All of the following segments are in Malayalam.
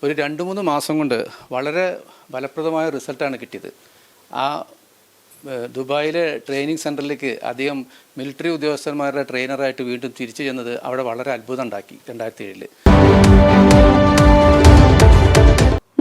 ഒരു 2-3 മാസം കൊണ്ട് വളരെ ഫലപ്രദമായ റിസൾട്ടാണ് കിട്ടിയത്. ആ ദുബായിലെ ട്രെയിനിങ് സെൻറ്ററിലേക്ക് അദ്ദേഹം മിലിറ്ററി ഉദ്യോഗസ്ഥന്മാരുടെ ട്രെയിനറായിട്ട് വീണ്ടും തിരിച്ചു ചെന്നത് അവിടെ വളരെ അത്ഭുതം ഉണ്ടാക്കി 2007.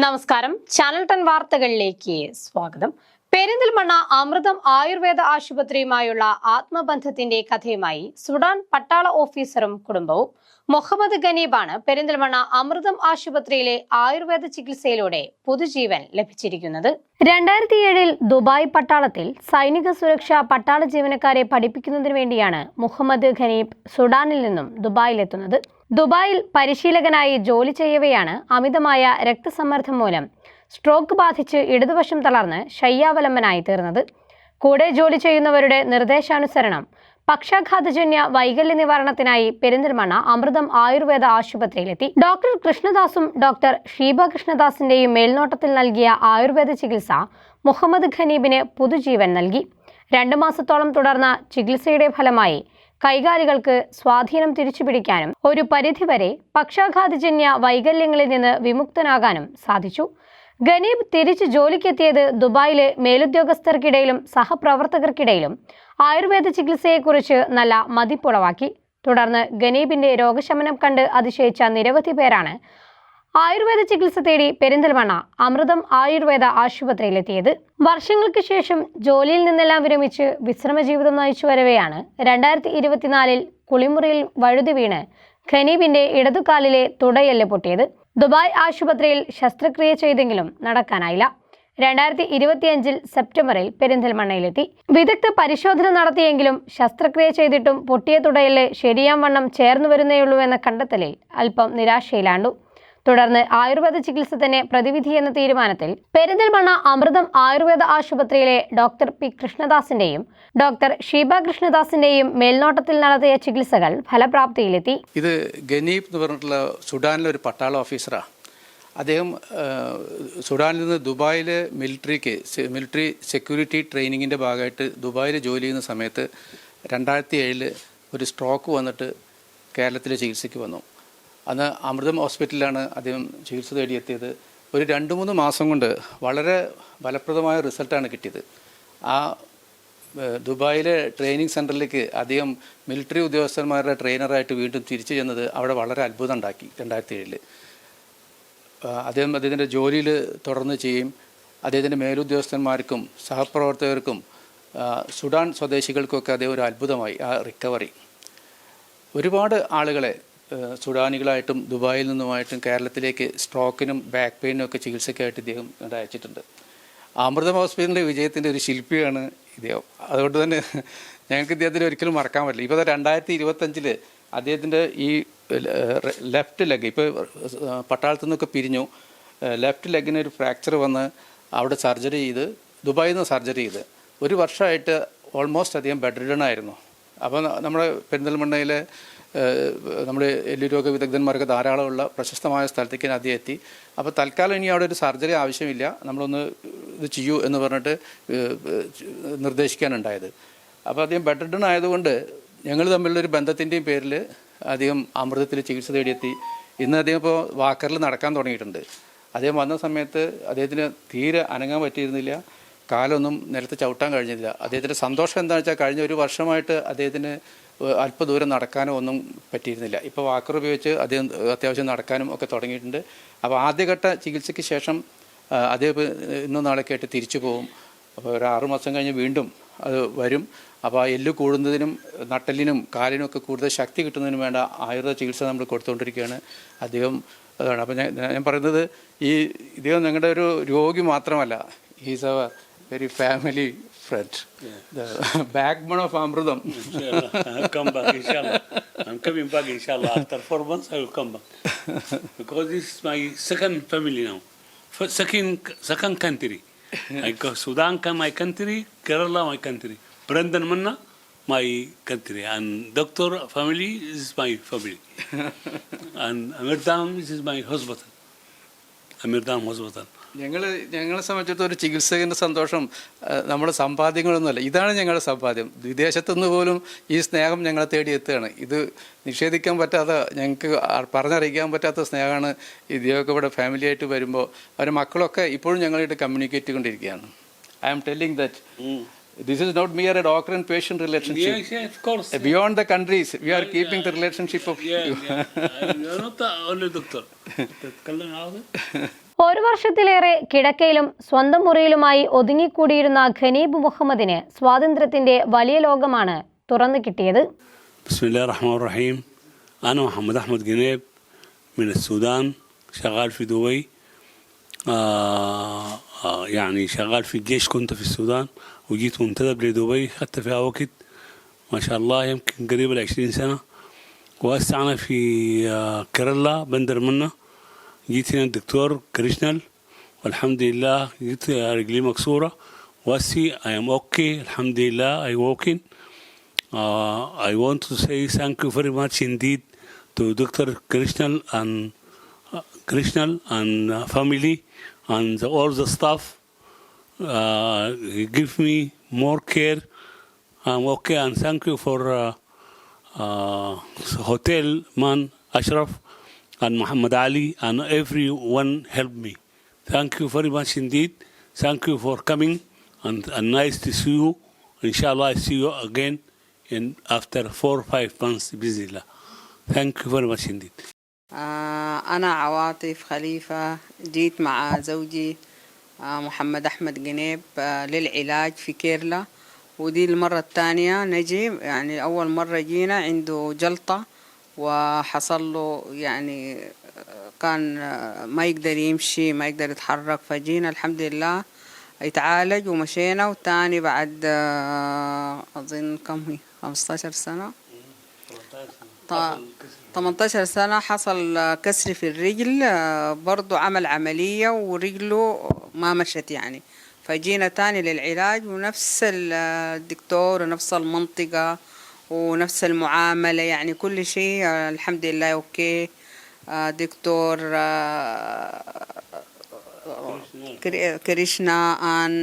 നമസ്കാരം, ചാനൽ 10 വാർത്തകളിലേക്ക് സ്വാഗതം. പെരിന്തൽമണ്ണ അമൃതം ആയുർവേദ ആശുപത്രിയുമായുള്ള ആത്മബന്ധത്തിന്റെ കഥയുമായി സുഡാൻ പട്ടാള ഓഫീസറും കുടുംബവും. മുഹമ്മദ് ഗനീബാണ് പെരിന്തൽമണ്ണ അമൃതം ആശുപത്രിയിലെ ആയുർവേദ ചികിത്സയിലൂടെ പുതുജീവൻ ലഭിച്ചിരിക്കുന്നത്. 2007 ദുബായ് പട്ടാളത്തിൽ സൈനിക സുരക്ഷാ പട്ടാള ജീവനക്കാരെ പഠിപ്പിക്കുന്നതിനു വേണ്ടിയാണ് മുഹമ്മദ് ഗനീബ് സുഡാനിൽ നിന്നും ദുബായിലെത്തുന്നത്. ദുബായിൽ പരിശീലകനായി ജോലി ചെയ്യവെയാണ് അമിതമായ രക്തസമ്മർദ്ദം മൂലം സ്ട്രോക്ക് ബാധിച്ച് ഇടതുവശം തളർന്ന് ശയ്യാവലംബനായി തീർന്നത്. കൂടെ ജോലി ചെയ്യുന്നവരുടെ നിർദ്ദേശാനുസരണം പക്ഷാഘാതജന്യ വൈകല്യ നിവാരണത്തിനായി പെരിന്തൽമണ്ണ അമൃതം ആയുർവേദ ആശുപത്രിയിലെത്തി. ഡോക്ടർ കൃഷ്ണദാസും ഡോക്ടർ ഷീബ കൃഷ്ണദാസിന്റെയും മേൽനോട്ടത്തിൽ നൽകിയ ആയുർവേദ ചികിത്സ മുഹമ്മദ് ഖനീബിന് പുതുജീവൻ നൽകി. 2 മാസത്തോളം തുടർന്ന ചികിത്സയുടെ ഫലമായി കൈകാലുകൾക്ക് സ്വാധീനം തിരിച്ചുപിടിക്കാനും ഒരു പരിധിവരെ പക്ഷാഘാതജന്യ വൈകല്യങ്ങളിൽ നിന്ന് വിമുക്തനാകാനും സാധിച്ചു. ഗനീബ് തിരിച്ച് ജോലിക്കെത്തിയത് ദുബായിലെ മേലുദ്യോഗസ്ഥർക്കിടയിലും സഹപ്രവർത്തകർക്കിടയിലും ആയുർവേദ ചികിത്സയെക്കുറിച്ച് നല്ല മതിപ്പുളവാക്കി. തുടർന്ന് ഗനീബിന്റെ രോഗശമനം കണ്ട് അതിശയിച്ച നിരവധി പേരാണ് ആയുർവേദ ചികിത്സ തേടി പെരിന്തൽമണ്ണ അമൃതം ആയുർവേദ ആശുപത്രിയിലെത്തിയത്. വർഷങ്ങൾക്ക് ശേഷം ജോലിയിൽ നിന്നെല്ലാം വിരമിച്ച് വിശ്രമജീവിതം നയിച്ചു വരവെയാണ് 2024 കുളിമുറിയിൽ വഴുതി വീണ് ഖനീബിന്റെ ഇടതുകാലിലെ തുടയെല്ല് പൊട്ടിയത്. ദുബായ് ആശുപത്രിയിൽ ശസ്ത്രക്രിയ ചെയ്തെങ്കിലും നടക്കാനായില്ല. 2025 സെപ്റ്റംബറിൽ പെരിന്തൽമണ്ണയിലെത്തി. വിദഗ്ധ പരിശോധന നടത്തിയെങ്കിലും ശസ്ത്രക്രിയ ചെയ്തിട്ടും പൊട്ടിയ തുടയെല്ല് ശരിയാം വണ്ണം ചേർന്നു വരുന്നേയുള്ളൂ എന്ന കണ്ടെത്തലിൽ അല്പം നിരാശയിലാണ്ടു. തുടർന്ന് ആയുർവേദ ചികിത്സ തന്നെ പ്രതിവിധി എന്ന തീരുമാനത്തിൽ പെരിന്തൽമണ്ണ അമൃതം ആയുർവേദ ആശുപത്രിയിലെ ഡോക്ടർ പി കൃഷ്ണദാസിന്റെയും ഡോക്ടർ ഷീബ കൃഷ്ണദാസിന്റെയും മേൽനോട്ടത്തിൽ നടത്തിയ ചികിത്സകൾ ഫലപ്രാപ്തിയിലെത്തി. ഇത് ഗനീബ് എന്ന് പറഞ്ഞിട്ടുള്ള സുഡാനിലെ ഒരു പട്ടാള ഓഫീസറാണ്. അദ്ദേഹം സുഡാനിൽ നിന്ന് ദുബായിലെ മിലിറ്ററി സെക്യൂരിറ്റി ട്രെയിനിങ്ങിൻ്റെ ഭാഗമായിട്ട് ദുബായിൽ ജോലി ചെയ്യുന്ന സമയത്ത് 2007 ഒരു സ്ട്രോക്ക് വന്നിട്ട് കേരളത്തിൽ ചികിത്സയ്ക്ക് വന്നു. അന്ന് അമൃതം ഹോസ്പിറ്റലിലാണ് അദ്ദേഹം ചികിത്സ തേടിയെത്തിയത്. ഒരു 2-3 മാസം കൊണ്ട് വളരെ ഫലപ്രദമായ റിസൾട്ടാണ് കിട്ടിയത്. ആ ദുബായിലെ ട്രെയിനിങ് സെൻറ്ററിലേക്ക് അദ്ദേഹം മിലിറ്ററി ഉദ്യോഗസ്ഥന്മാരുടെ ട്രെയിനറായിട്ട് വീണ്ടും തിരിച്ചു ചെന്നത് അവിടെ വളരെ അത്ഭുതം ഉണ്ടാക്കി 2007. അദ്ദേഹത്തിൻ്റെ ജോലിയിൽ തുടർന്ന് ചെയ്യും. അദ്ദേഹത്തിൻ്റെ മേലുദ്യോഗസ്ഥന്മാർക്കും സഹപ്രവർത്തകർക്കും സുഡാൻ സ്വദേശികൾക്കൊക്കെ അദ്ദേഹം ഒരു അത്ഭുതമായി ആ റിക്കവറി. ഒരുപാട് ആളുകളെ സുഡാനികളായിട്ടും ദുബായിൽ നിന്നുമായിട്ടും കേരളത്തിലേക്ക് സ്ട്രോക്കിനും ബാക്ക് പെയിനും ഒക്കെ ചികിത്സയ്ക്കായിട്ട് ഇദ്ദേഹം അയച്ചിട്ടുണ്ട്. അമൃതം ഹോസ്പിറ്റലിൻ്റെ വിജയത്തിൻ്റെ ഒരു ശില്പിയാണ് ഇദ്ദേഹം. അതുകൊണ്ട് തന്നെ ഞങ്ങൾക്ക് ഇദ്ദേഹത്തിന് ഒരിക്കലും മറക്കാൻ പറ്റില്ല. ഇപ്പോൾ 2025 അദ്ദേഹത്തിൻ്റെ ഈ ലെഫ്റ്റ് ലെഗ് ഇപ്പോൾ പട്ടാളത്തു നിന്നൊക്കെ പിരിഞ്ഞു. ലെഫ്റ്റ് ലെഗിന് ഒരു ഫ്രാക്ചർ വന്ന് അവിടെ സർജറി ചെയ്ത് ദുബായിൽ നിന്ന് സർജറി ചെയ്ത് 1 വർഷമായിട്ട് ഓൾമോസ്റ്റ് അദ്ദേഹം ബെഡ് റിഡൺ ആയിരുന്നു. അപ്പോൾ നമ്മുടെ പെരിന്തൽമണ്ണയിലെ നമ്മുടെ എല്ലുരോഗ വിദഗ്ധന്മാർക്ക് ധാരാളമുള്ള പ്രശസ്തമായ സ്ഥലത്തേക്ക് അദ്ദേഹം എത്തി. അപ്പോൾ തൽക്കാലം ഇനി അവിടെ ഒരു സർജറി ആവശ്യമില്ല, നമ്മളൊന്ന് ഇത് ചെയ്യൂ എന്ന് പറഞ്ഞിട്ട് നിർദ്ദേശിക്കാനുണ്ടായത്. അപ്പോൾ അദ്ദേഹം ബെഡ് റിഡൺ ആയതുകൊണ്ട് ഞങ്ങൾ തമ്മിലുള്ളൊരു ബന്ധത്തിൻ്റെയും പേരിൽ അദ്ദേഹം അമൃതത്തിൽ ചികിത്സ തേടിയെത്തി. ഇന്ന് അദ്ദേഹം ഇപ്പോൾ വാക്കറിൽ നടക്കാൻ തുടങ്ങിയിട്ടുണ്ട്. അദ്ദേഹം വന്ന സമയത്ത് അദ്ദേഹത്തിന് തീരെ അനങ്ങാൻ പറ്റിയിരുന്നില്ല, കാലൊന്നും നിലത്ത് ചവിട്ടാൻ കഴിഞ്ഞില്ല. അദ്ദേഹത്തിൻ്റെ സന്തോഷം എന്താണെന്ന് വെച്ചാൽ കഴിഞ്ഞ 1 വർഷമായിട്ട് അദ്ദേഹത്തിന് അല്പദൂരം നടക്കാനോ ഒന്നും പറ്റിയിരുന്നില്ല. ഇപ്പോൾ വാക്കർ ഉപയോഗിച്ച് അദ്ദേഹം അത്യാവശ്യം നടക്കാനും ഒക്കെ തുടങ്ങിയിട്ടുണ്ട്. അപ്പോൾ ആദ്യഘട്ട ചികിത്സയ്ക്ക് ശേഷം അദ്ദേഹം ഇന്നും നാളെയൊക്കെ ആയിട്ട് തിരിച്ചു പോകും. അപ്പോൾ ഒരു 6 മാസം കഴിഞ്ഞ് വീണ്ടും അത് വരും. അപ്പോൾ ആ എല്ല് കൂടുന്നതിനും നട്ടലിനും കാലിനും ഒക്കെ കൂടുതൽ ശക്തി കിട്ടുന്നതിനും വേണ്ട ആയുർവേദ ചികിത്സ നമ്മൾ കൊടുത്തുകൊണ്ടിരിക്കുകയാണ്. അദ്ദേഹം അതാണ്. അപ്പോൾ ഞാൻ പറയുന്നത് ഇദ്ദേഹം ഞങ്ങളുടെ ഒരു രോഗി മാത്രമല്ല, ഹീസ് അവർ very family friend. Yeah. The backbone of Amrudam. I'll come back, inshallah. I'm coming back, inshallah. After 4 months, I will come back. Because this is my second family now. Second country. I go Sudan, my country. Kerala, my country. Perentalmannah, my country. And doctor family is my family. And Amirdam, this is my hospital. Amirdam hospital. ഞങ്ങളെ സംബന്ധിച്ചിടത്തോളം ഒരു ചികിത്സകൻ്റെ സന്തോഷം നമ്മുടെ സമ്പാദ്യങ്ങളൊന്നുമല്ല, ഇതാണ് ഞങ്ങളുടെ സമ്പാദ്യം. വിദേശത്തുനിന്ന് പോലും ഈ സ്നേഹം ഞങ്ങളെ തേടിയെത്തുകയാണ്. ഇത് നിഷേധിക്കാൻ പറ്റാത്ത, ഞങ്ങൾക്ക് പറഞ്ഞറിയിക്കാൻ പറ്റാത്ത സ്നേഹമാണ്. ഇതിയൊക്കെ ഇവിടെ ഫാമിലി ആയിട്ട് വരുമ്പോൾ അവരുടെ മക്കളൊക്കെ ഇപ്പോഴും ഞങ്ങളായിട്ട് കമ്മ്യൂണിക്കേറ്റ് ചെയ്തുകൊണ്ടിരിക്കുകയാണ്. I am telling that this is not mere a doctor and patient relationship. Yes, of course. Beyond the countries, we are keeping the relationship of You are not the only doctor. تتكلم عربي؟ ഒരു വർഷത്തിലേറെ കിടക്കയിലും സ്വന്തം മുറിയിലുമായി ഒതുങ്ങിക്കൂടിയിരുന്ന ഖനീബ് മുഹമ്മദിന് സ്വാതന്ത്ര്യത്തിന്റെ വലിയ ലോകമാണ് തുറന്നു കിട്ടിയത്. بسم الله الرحمن الرحيم. أنا محمد أحمد جنيب من السودان، شغال في دبي. يعني شغال في الجيش، كنت في السودان وجيت منتدب لدبي، خدت فيها وقت ما شاء الله يمكن قريب 20 سنة. وهسه أنا في كيرلا بندر منه. جيت هنا الدكتور كريشنال والحمد لله، جيت رجلي مكسورة وهسه I am okay الحمد لله. I walking. I want to say thank you very much indeed to Dr. Krishnal and family and all the staff. He give me more care. I'm okay, and thank you for hotel man Ashraf and Muhammad Ali and everyone helped me. Thank you very much indeed. Thank you for coming and nice to see you. Inshallah, I see you again in after 4 or 5 months bismillah. Thank you very much indeed. أنا عواطف خليفة، جيت مع زوجي محمد أحمد جنيب للعلاج في كيرلا، ودي المرة الثانية نجي. يعني أول مرة جينا عنده جلطة وحصل له يعني كان ما يقدر يمشي ما يقدر يتحرك، فجينا الحمد لله يتعالج ومشينا. وتاني بعد أظن كم هي 15 سنة 18 سنة حصل كسر في الرجل، برضو عمل عملية ورجله ما مشت يعني. فجينا تاني للعلاج ونفس الدكتور ونفس المنطقة ونفس المعاملة، يعني كل شيء الحمد لله أوكي. دكتور كريشنا and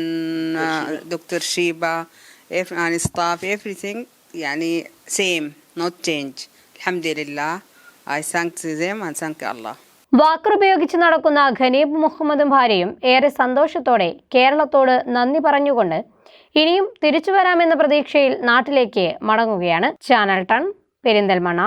دكتور شيبا and staff everything يعني same, not change. الحمد لله. I thank them and thank Allah. വാക്കുപയോഗിച്ച് നടക്കുന്ന ഖനീബ് മുഹമ്മദും ഭാര്യയും ഏറെ സന്തോഷത്തോടെ കേരളത്തോട് നന്ദി പറഞ്ഞുകൊണ്ട് ഇനിയും തിരിച്ചു വരാമെന്ന പ്രതീക്ഷയിൽ നാട്ടിലേക്ക് മടങ്ങുകയാണ്. ചാനൽ 10 പെരിന്തൽമണ്ണ.